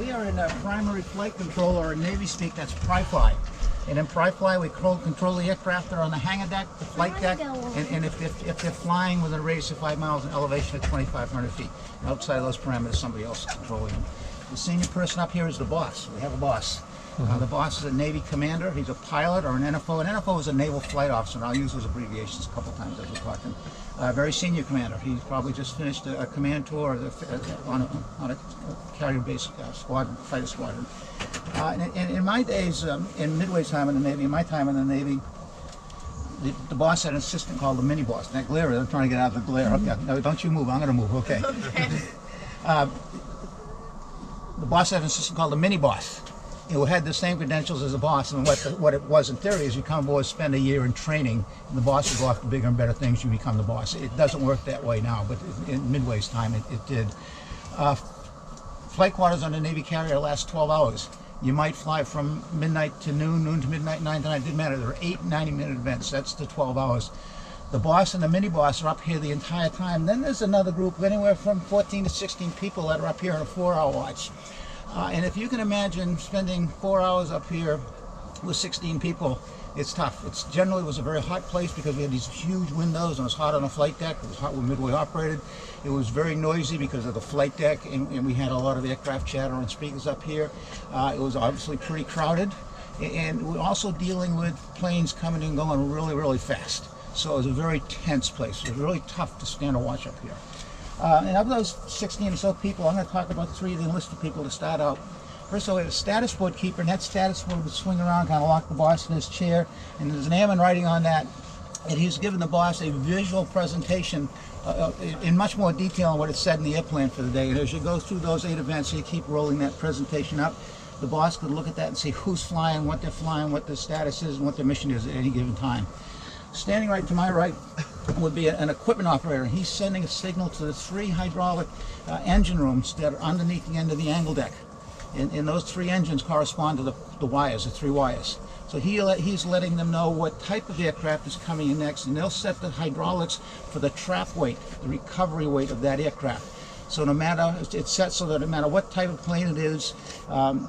we are in a primary flight control, or in Navy speak, that's pri-fly. And in pri-fly, we control the aircraft that are on the hangar deck, the flight deck, and if they're flying within a radius of 5 miles, an elevation of 2,500 feet. And outside of those parameters, somebody else is controlling them. The senior person up here is the boss. We have a boss. The boss is a Navy commander. He's a pilot or an NFO. An NFO is a naval flight officer, and I'll use those abbreviations a couple times as we're talking. Very senior commander. He's probably just finished a command tour on a carrier base squadron, fighter squadron. In my days, in Midway time in the Navy, in my time in the Navy, the boss had an assistant called the mini boss. That glare, I'm trying to get out of the glare. Okay. No, don't you move. I'm going to move. Okay. The boss had an assistant called the mini boss, who had the same credentials as the boss. And what it was in theory is you come aboard, spend a year in training, and the boss will go after bigger and better things, you become the boss. It doesn't work that way now, but in Midway's time it did. Flight quarters on a Navy carrier last 12 hours. You might fly from midnight to noon, noon to midnight, 9 to 9, it didn't matter. There are 8 90-minute events, that's the 12 hours. The boss and the mini boss are up here the entire time. Then there's another group of anywhere from 14 to 16 people that are up here on a 4-hour watch. And if you can imagine spending 4 hours up here with 16 people, it's tough. It generally was a very hot place because we had these huge windows and it was hot on the flight deck. It was hot when Midway operated. It was very noisy because of the flight deck, and we had a lot of aircraft chatter and speakers up here. It was obviously pretty crowded, and we're also dealing with planes coming and going really, really fast. So it was a very tense place. It was really tough to stand and watch up here. And of those 16 or so people, I'm going to talk about 3 of the enlisted people to start out. First of all, we have a status board keeper, and that status board would swing around, kind of lock the boss in his chair, and there's an airman writing on that, and he's given the boss a visual presentation in much more detail on what it said in the airplane for the day. And as you go through those 8 events, you keep rolling that presentation up. The boss could look at that and see who's flying, what their status is, and what their mission is at any given time. Standing right to my right would be an equipment operator. He's sending a signal to the 3 hydraulic engine rooms that are underneath the end of the angle deck. And those 3 engines correspond to the wires, the 3 wires. So he's letting them know what type of aircraft is coming in next, and they'll set the hydraulics for the trap weight, the recovery weight of that aircraft. So it's set so that no matter what type of plane it is, and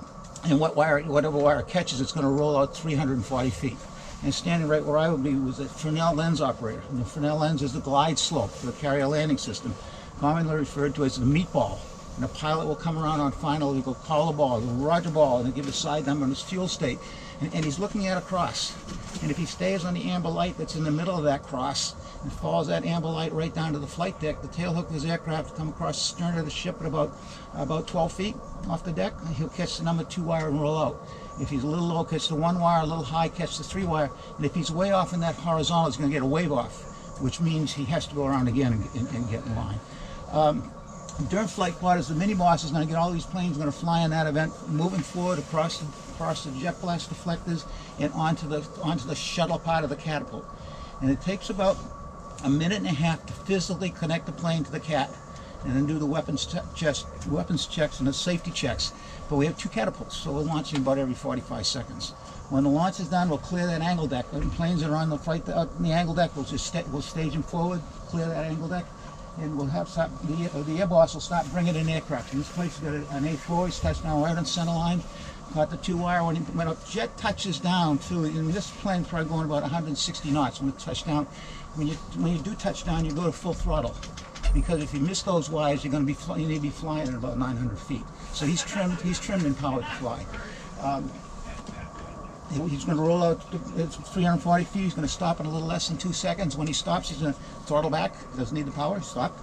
whatever wire it catches, it's going to roll out 340 feet. And standing right where I would be was a Fresnel lens operator. And the Fresnel lens is the glide slope for the carrier landing system, commonly referred to as the meatball. And a pilot will come around on final, he'll go call the ball, he'll roger ball, and he'll give a side number and his fuel state. And he's looking at a cross. And if he stays on the amber light that's in the middle of that cross, and follows that amber light right down to the flight deck, the tail hook of his aircraft will come across the stern of the ship at about 12 feet off the deck, and he'll catch the number 2 wire and roll out. If he's a little low, catch the 1 wire, a little high, catch the 3 wire, and if he's way off in that horizontal, he's going to get a wave off, which means he has to go around again and get in line. During flight quarters, the mini boss is going to get all these planes going to fly in that event, moving forward across the jet blast deflectors and onto the shuttle part of the catapult. And it takes about a 1.5 minutes to physically connect the plane to the cat, and then do the weapons checks and the safety checks. But we have 2 catapults, so we're launching about every 45 seconds. When the launch is done, we'll clear that angle deck. When planes that are on the angle deck, we'll stage them forward, clear that angle deck, and we'll have the air boss will start bringing in aircraft. In this place, we've got an A4, he's touchdown right on center line. Caught the 2 wire when a jet touches down too. In this plane, probably going about 160 knots when it touches down. When you do touch down, you go to full throttle, because if you miss those wires, you need to be flying at about 900 feet. So he's trimmed and powered to fly. He's going to roll out 340 feet. He's going to stop in a little less than 2 seconds. When he stops, he's going to throttle back. Doesn't need the power. Stop.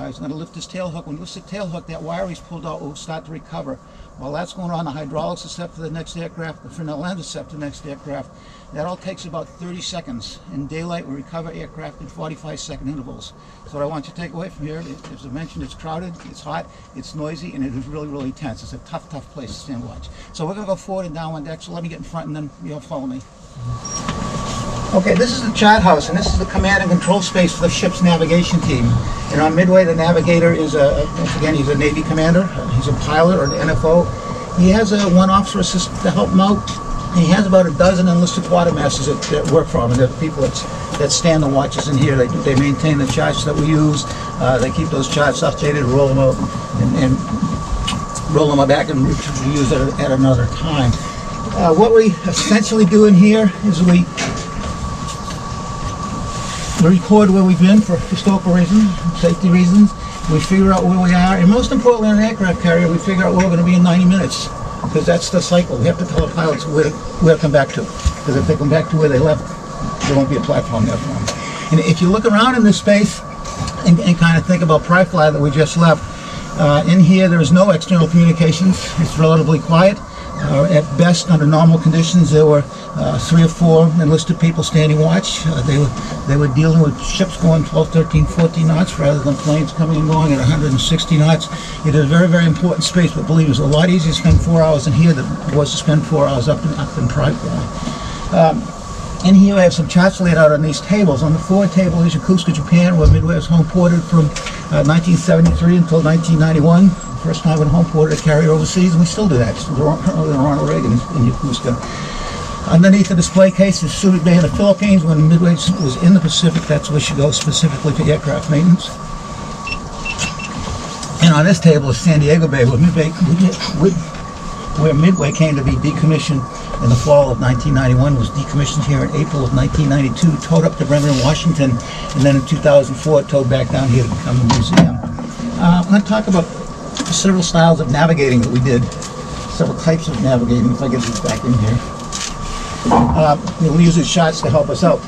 He's going to lift his tail hook. When he lifts the tail hook, that wire he's pulled out will start to recover. While that's going on, the hydraulics are set for the next aircraft. The Fresnel lens is set for the next aircraft. That all takes about 30 seconds. In daylight, we recover aircraft in 45-second intervals. So what I want you to take away from here, as I mentioned, it's crowded, it's hot, it's noisy, and it is really, really tense. It's a tough, tough place to stand and watch. So we're going to go forward and down one deck, so let me get in front and then you'll follow me. Okay, this is the chart house, and this is the command and control space for the ship's navigation team. And on Midway, the navigator is, once again, he's a Navy commander. He's a pilot or an NFO. He has one officer assistant to help him out. And he has about a dozen enlisted quartermasters that work for him, and they're people that stand the watches in here. They maintain the charts that we use. They keep those charts updated, roll them out, and roll them back and use it at another time. What we essentially do in here is we record where we've been for historical reasons, safety reasons. We figure out where we are, and most importantly on an aircraft carrier, we figure out where we're going to be in 90 minutes, because that's the cycle. We have to tell the pilots where to come back to, because if they come back to where they left, there won't be a platform there for them. And if you look around in this space and kind of think about Pryfly that we just left, in here there is no external communications. It's relatively quiet. At best, under normal conditions, there were 3 or 4 enlisted people standing watch. They were dealing with ships going 12, 13, 14 knots rather than planes coming and going at 160 knots. It is a very, very important space, but believe me, it's a lot easier to spend 4 hours in here than it was to spend 4 hours up in Pryfly. In here I have some charts laid out on these tables. On the forward table is Yokosuka, Japan, where Midway was home ported from 1973 until 1991. First time when home ported a carrier overseas, and we still do that. Currently Ronald Reagan in Yokosuka. Underneath the display case is Subic Bay in the Philippines. When Midway was in the Pacific, that's where she goes specifically for aircraft maintenance. And on this table is San Diego Bay, where Midway came to be decommissioned in the fall of 1991, was decommissioned here in April of 1992, towed up to Bremen, Washington, and then in 2004 towed back down here to become a museum. I'm going to talk about several styles of navigating that we did, several types of navigating, if I get these back in here. We'll use these shots to help us out.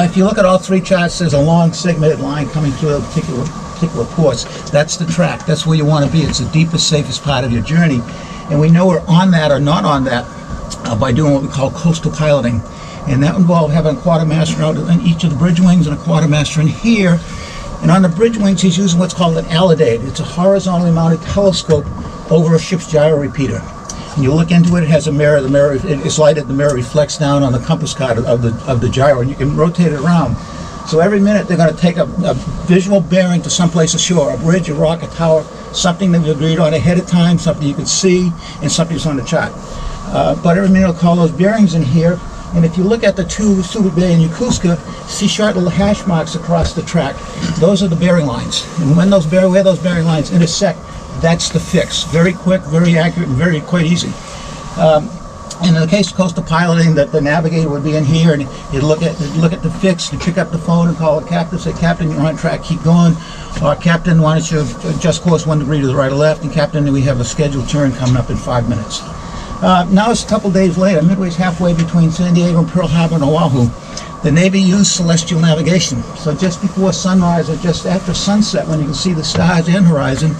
If you look at all 3 charts, there's a long segmented line coming through a particular ports. That's the track. That's where you want to be. It's the deepest, safest part of your journey. And we know we're on that or not on that by doing what we call coastal piloting. And that involves having a quartermaster out in each of the bridge wings and a quartermaster in here. And on the bridge wings, he's using what's called an alidade. It's a horizontally mounted telescope over a ship's gyro repeater. And you look into it, it has a mirror. The mirror is lighted. The mirror reflects down on the compass card of the gyro, and you can rotate it around. So every minute they're going to take a visual bearing to someplace ashore, a bridge, a rock, a tower, something that we agreed on ahead of time, something you could see, and something that's on the chart. But every minute will call those bearings in here. And if you look at the 2, Subic Bay and Yokosuka, see short little hash marks across the track. Those are the bearing lines. And when where those bearing lines intersect, that's the fix. Very quick, very accurate, and quite easy. And in the case of coastal piloting, the navigator would be in here, and you'd look at the fix, you pick up the phone and call the captain, say, Captain, you're on track, keep going. Or, Captain, why don't you adjust course 1 degree to the right or left? And Captain, we have a scheduled turn coming up in 5 minutes. Now it's a couple days later. Midway's halfway between San Diego and Pearl Harbor and Oahu. The Navy used celestial navigation. So just before sunrise or just after sunset, when you can see the stars and horizon,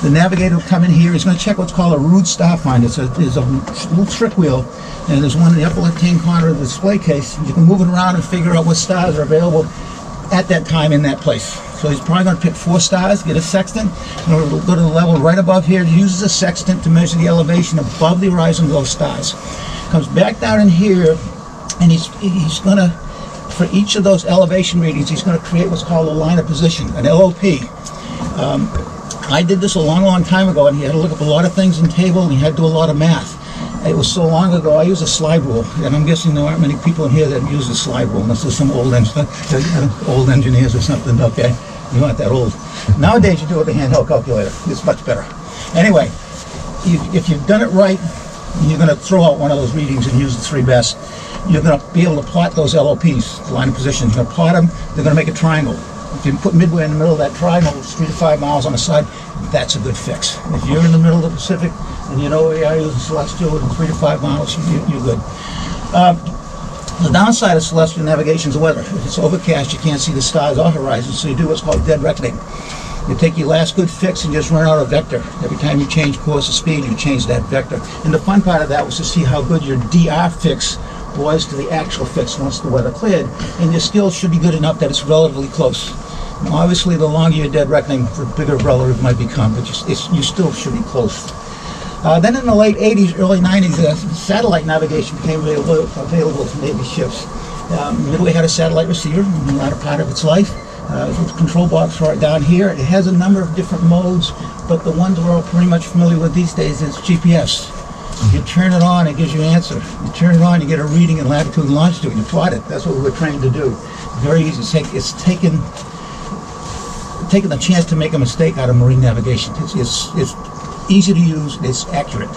the navigator will come in here. He's going to check what's called a rude star finder. There's a little trick wheel, and there's one in the upper left-hand corner of the display case. You can move it around and figure out what stars are available at that time in that place. So he's probably going to pick 4 stars, get a sextant, and we'll go to the level right above here. He uses a sextant to measure the elevation above the horizon of those stars. Comes back down in here, and he's going to, for each of those elevation readings, he's going to create what's called a line of position, an LOP. I did this a long, long time ago, and he had to look up a lot of things in table, and he had to do a lot of math. It was so long ago, I used a slide rule, and I'm guessing there aren't many people in here that use a slide rule, unless there's some old engineers or something. Okay, you aren't that old. Nowadays, you do it with a handheld calculator. It's much better. Anyway, if you've done it right, you're going to throw out one of those readings and use the 3 best. You're going to be able to plot those LOPs, the line of positions. You're going to plot them. They're going to make a triangle. If you put Midway in the middle of that triangle, it's 3 to 5 miles on the side, that's a good fix. If you're in the middle of the Pacific and you know where you are using celestial in 3 to 5 miles, you're good. The downside of celestial navigation is the weather. If it's overcast, you can't see the stars or horizon, so you do what's called dead reckoning. You take your last good fix and just run out a vector. Every time you change course or speed, you change that vector. And the fun part of that was to see how good your DR fix was to the actual fix once the weather cleared. And your skills should be good enough that it's relatively close. Now, obviously, the longer your dead reckoning, the bigger relative might become, but you still should be close. Then in the late 80s, early 90s, satellite navigation became available to Navy ships. Midway had a satellite receiver in the latter part of its life. The control box right down here. It has a number of different modes, but the ones we're all pretty much familiar with these days is GPS. You turn it on, it gives you an answer. You turn it on, you get a reading in latitude and longitude. You plot it. That's what we were trained to do. Very easy. It's taken the chance to make a mistake out of marine navigation. It's easy to use, it's accurate.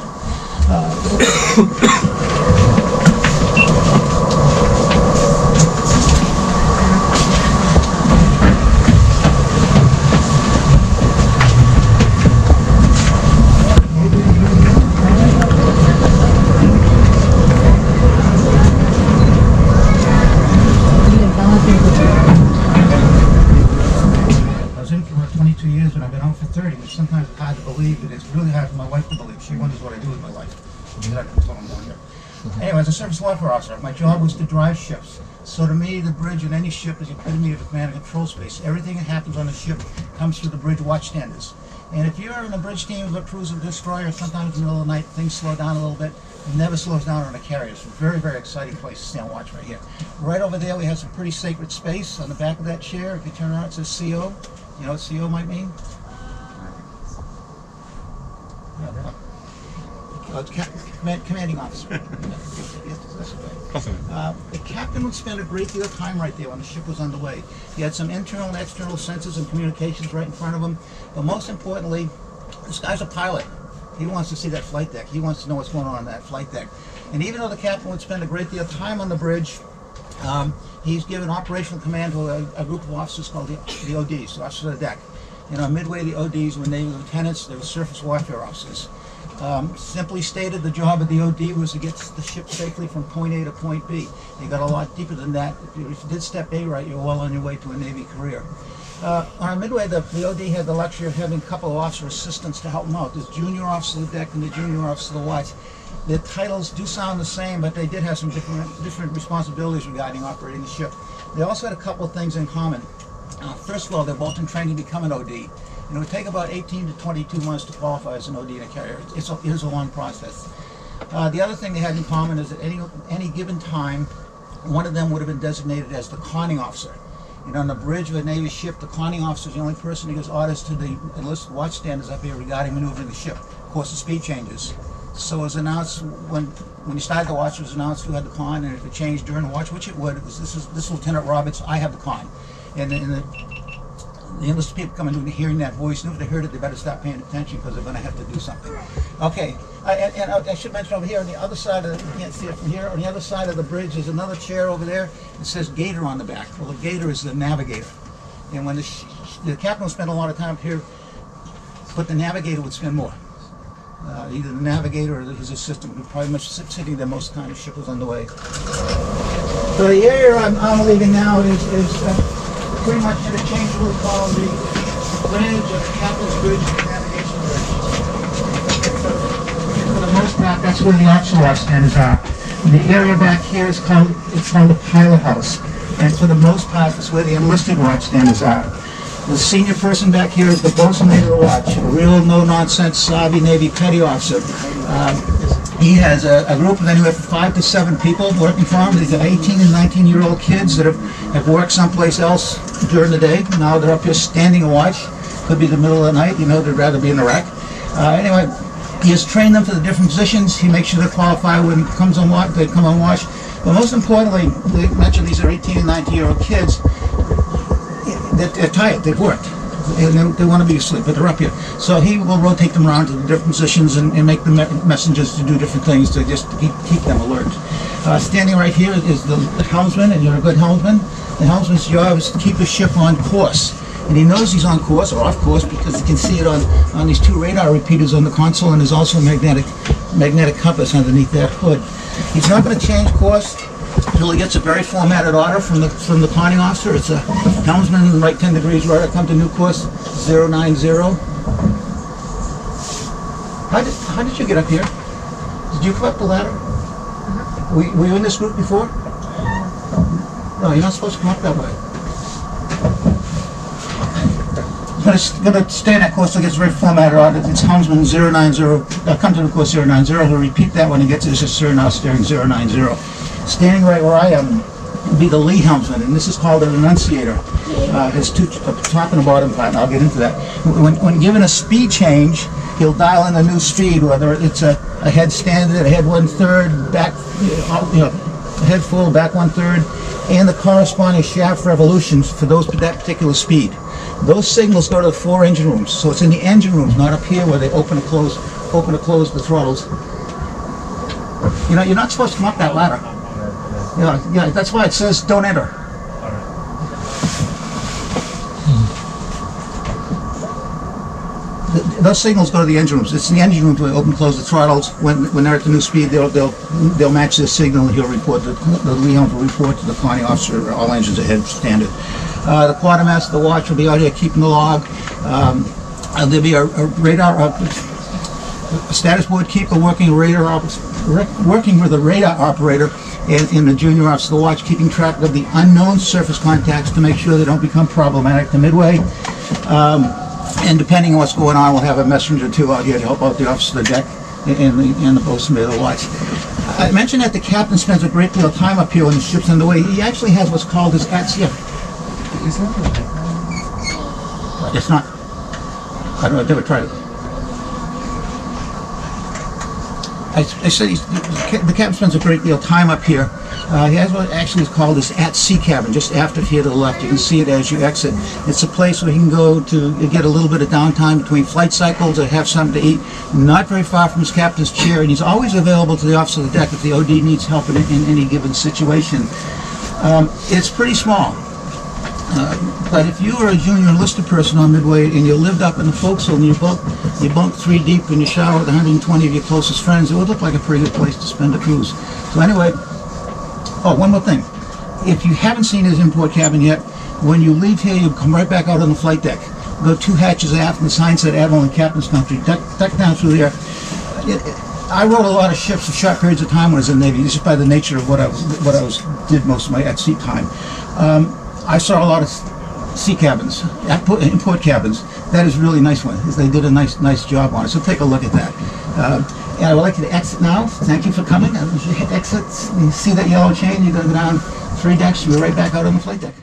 Years, and I've been home for 30, which sometimes it's hard to believe, but it's really hard for my wife to believe. She wonders what I do with my life. Anyway, as a surface warfare officer, my job was to drive ships. So to me, the bridge in any ship is the epitome of a command and control space. Everything that happens on the ship comes through the bridge watchstanders. And if you're in a bridge team of a cruiser destroyer, sometimes in the middle of the night things slow down a little bit. It never slows down on a carrier. It's a very, very exciting place to stand watch right here. Right over there, we have some pretty sacred space. On the back of that chair, if you turn around, it says CO. You know what CO might mean? Commanding officer. The captain would spend a great deal of time right there when the ship was underway. He had some internal and external sensors and communications right in front of him. But most importantly, this guy's a pilot. He wants to see that flight deck. He wants to know what's going on that flight deck. And even though the captain would spend a great deal of time on the bridge, he's given operational command to a group of officers called the ODs, the officers of the deck. You know, Midway, the ODs were Navy lieutenants, they were surface warfare officers. Simply stated, the job of the OD was to get the ship safely from point A to point B. They got a lot deeper than that. If you did step A right, you're well on your way to a Navy career. On Midway, the OD had the luxury of having a couple of officer assistants to help them out. There's junior officer of the deck and the junior officer of the watch. Their titles do sound the same, but they did have some different responsibilities regarding operating the ship. They also had a couple of things in common. First of all, they're both in training to become an OD. And it would take about 18 to 22 months to qualify as an OD in a carrier. It is a long process. The other thing they had in common is that any given time, one of them would have been designated as the conning officer. And on the bridge of a Navy ship, the conning officer is the only person who gives orders to the enlisted watchstanders up here regarding maneuvering the ship. Of course, the speed changes. So it was announced when you started the watch, it was announced who had the con, and if it changed during the watch, which it would, this is Lieutenant Roberts, I have the con. And the enlisted people coming and hearing that voice, and if they heard it, they better start paying attention because they're going to have to do something. Okay, and I should mention over here on the other side of you can't see it from here, on the other side of the bridge is another chair over there. It says Gator on the back. Well, the Gator is the navigator. And when the captain would spend a lot of time up here, but the navigator would spend more. Either the navigator or his assistant would probably much sitting there most of the time the ship was underway. So the area I'm leaving now is pretty much interchangeably called the bridge of the captain's bridge and the navigation bridge. For the most part, that's where the officer watchstanders are. And the area back here is called the pilot house. And for the most part, it's where the enlisted watchstanders are. The senior person back here is the bosun of the watch, a real no-nonsense, savvy Navy petty officer. He has a group of anywhere from 5 to 7 people working for him. These are 18 and 19-year-old kids that have worked someplace else during the day. Now they're up here standing a watch. Could be the middle of the night. You know, they'd rather be in the wreck. Anyway, he has trained them for the different positions. He makes sure they qualify when it comes on watch. They come on watch. But most importantly, we mentioned these are 18 and 19-year-old kids. They're tired. They've worked. They want to be asleep, but they're up here. So he will rotate them around to the different positions and make the messengers to do different things to just keep them alert. Standing right here is the helmsman, and you're a good helmsman. The helmsman's job is to keep the ship on course. And he knows he's on course or off course because he can see it on these 2 radar repeaters on the console, and there's also a magnetic compass underneath that hood. He's not going to change course until he gets a very formatted order from the conning officer. It's a helmsman right 10 degrees right, come to new course 090. How did you get up here? Did you come up the ladder? Were you in this group before? No, you're not supposed to come up that way. Going to stay in that course till it gets very formatted order. It's helmsman 090. Come to new course 090. He'll repeat that when he gets to this now steering 090. Standing right where I am would be the lead helmsman, and this is called an Annunciator. Has 2 top and a bottom part, and I'll get into that. When given a speed change, he'll dial in a new speed, whether it's a head standard, a head 1/3, back, head full, back 1/3, and the corresponding shaft revolutions for that particular speed. Those signals go to the 4 engine rooms, so it's in the engine rooms, not up here where they open and close the throttles. You know, you're not supposed to come up that ladder. Yeah, that's why it says don't enter. Those signals go to the engine rooms. It's in the engine rooms where they open and close the throttles. When they're at the new speed, they'll match this signal, and he'll report the Leon will report to the conning officer. All engines ahead standard. The quartermaster, the watch will be out here keeping the log. There'll be a radar, a status board keeper working with a radar operator, and in the junior officer, the watch keeping track of the unknown surface contacts to make sure they don't become problematic to Midway. And depending on what's going on, we'll have a messenger too out here to help out the officer of the deck and the bosun of the watch. I mentioned that the captain spends a great deal of time up here when the ship's underway. He actually has what's called his at-sea. Is that right? It's not. I don't know, I've never tried it. I said the captain spends a great deal of time up here. He has what actually is called his at-sea cabin, just aft of here to the left. You can see it as you exit. It's a place where he can go to get a little bit of downtime between flight cycles or have something to eat. Not very far from his captain's chair, and he's always available to the officer of the deck if the OD needs help in any given situation. It's pretty small. But if you were a junior enlisted person on Midway and you lived up in the forecastle and you bunked 3 deep in your shower with 120 of your closest friends, it would look like a pretty good place to spend a cruise. So anyway, oh, one more thing. If you haven't seen his import cabin yet, when you leave here, you come right back out on the flight deck. Go 2 hatches aft, and the sign said Admiral and Captain's Country. Deck down through there. I rode a lot of ships for short periods of time when I was in the Navy, just by the nature of what I did most of my at-sea time. I saw a lot of sea cabins, import cabins. That is a really nice one. They did a nice job on it. So take a look at that. And I would like you to exit now. Thank you for coming. As you exit, you see that yellow chain. You're going to go down 3 decks. You're right back out on the flight deck.